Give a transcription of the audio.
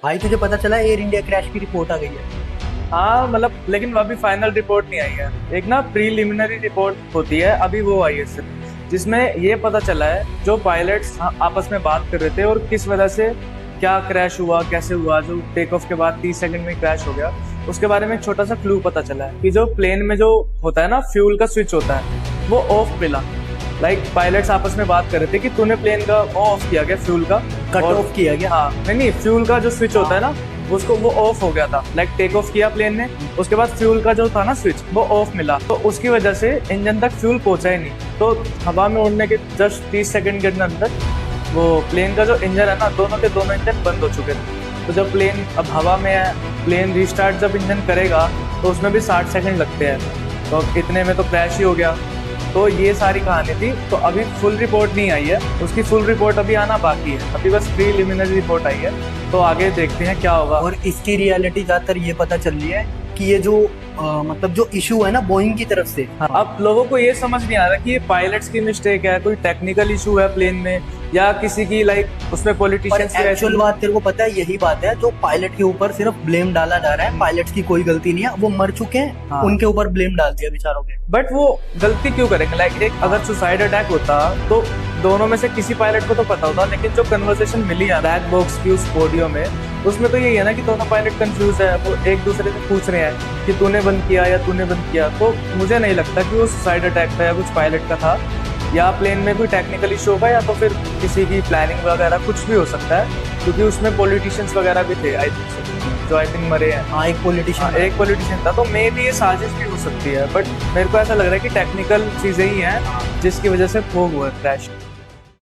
भाई तुझे पता चला एयर इंडिया क्रैश की रिपोर्ट आ गई है। हाँ मतलब, लेकिन अभी फाइनल रिपोर्ट नहीं आई है। एक ना प्रीलिमिनरी रिपोर्ट होती है, अभी वो आई है सिर्फ, जिसमें ये पता चला है जो पायलट्स आपस में बात कर रहे थे और किस वजह से क्या क्रैश हुआ, कैसे हुआ, जो टेक ऑफ के बाद 30 सेकंड में क्रैश हो गया, उसके बारे में एक छोटा सा क्लू पता चला है कि जो प्लेन में जो होता है ना, फ्यूल का स्विच होता है, वो ऑफ मिला। पायलट्स आपस में बात कर रहे थे कि तूने प्लेन का वो ऑफ किया गया, फ्यूल का कट और ऑफ किया गया। हाँ नहीं, फ्यूल का जो स्विच होता है ना, उसको वो ऑफ हो गया था। टेक ऑफ किया प्लेन ने, उसके बाद फ्यूल का जो था ना स्विच, वो ऑफ मिला, तो उसकी वजह से इंजन तक फ्यूल पहुंचा ही नहीं। तो हवा में उड़ने के जस्ट 30 सेकंड के अंदर वो प्लेन का जो इंजन है ना, दोनों के दोनों इंजन बंद हो चुके थे। तो जब प्लेन अब हवा में है, प्लेन रिस्टार्ट जब इंजन करेगा तो उसमें भी 60 सेकंड लगते हैं, तो इतने में तो क्रैश ही हो गया। तो ये सारी कहानी थी। तो अभी फुल रिपोर्ट नहीं आई है, उसकी फुल रिपोर्ट अभी आना बाकी है, अभी बस प्रीलिमिनरी रिपोर्ट आई है, तो आगे देखते हैं क्या होगा। और इसकी रियलिटी ज्यादातर ये पता चल रही है कि ये जो मतलब जो इशू है ना बोइंग की तरफ से। हाँ। अब लोगों को ये समझ नहीं आ रहा कि ये पायलट्स की मिस्टेक है, कोई टेक्निकल इशू है प्लेन में, या किसी की उसमें पर पॉलिटिशियंस एक्चुअल बात तेरे को पता है, यही बात है जो पायलट के ऊपर सिर्फ ब्लेम डाला जा रहा है। पायलट्स की कोई गलती नहीं है, वो मर चुके हैं। हाँ। उनके ऊपर ब्लेम डाल दिया बेचारों के। बट वो गलती क्यों करेंगे? एक अगर सुसाइड अटैक होता तो दोनों में से किसी पायलट को तो पता होता, लेकिन जो कन्वर्सेशन मिली है ब्लैक बॉक्स की उस ऑडियो में, उसमें तो यही है ना कि दोनों पायलट कंफ्यूज है, वो एक दूसरे से पूछ रहे हैं कि तूने बंद किया या तूने बंद किया। तो मुझे नहीं लगता कि वो सुसाइड अटैक था या कुछ पायलट का था, या प्लेन में कोई टेक्निकल इशू होगा, या तो फिर किसी की प्लानिंग वगैरह कुछ भी हो सकता है, क्योंकि उसमें पॉलिटिशियंस वगैरह भी थे आई थिंक, जो आई थिंक मरे हैं। हाँ, एक पॉलिटिशियन। एक पॉलिटिशियन था, तो मे भी ये साजिश भी हो सकती है, बट मेरे को ऐसा लग रहा है कि टेक्निकल चीजें ही हैं जिसकी वजह से वो हुआ क्रैश।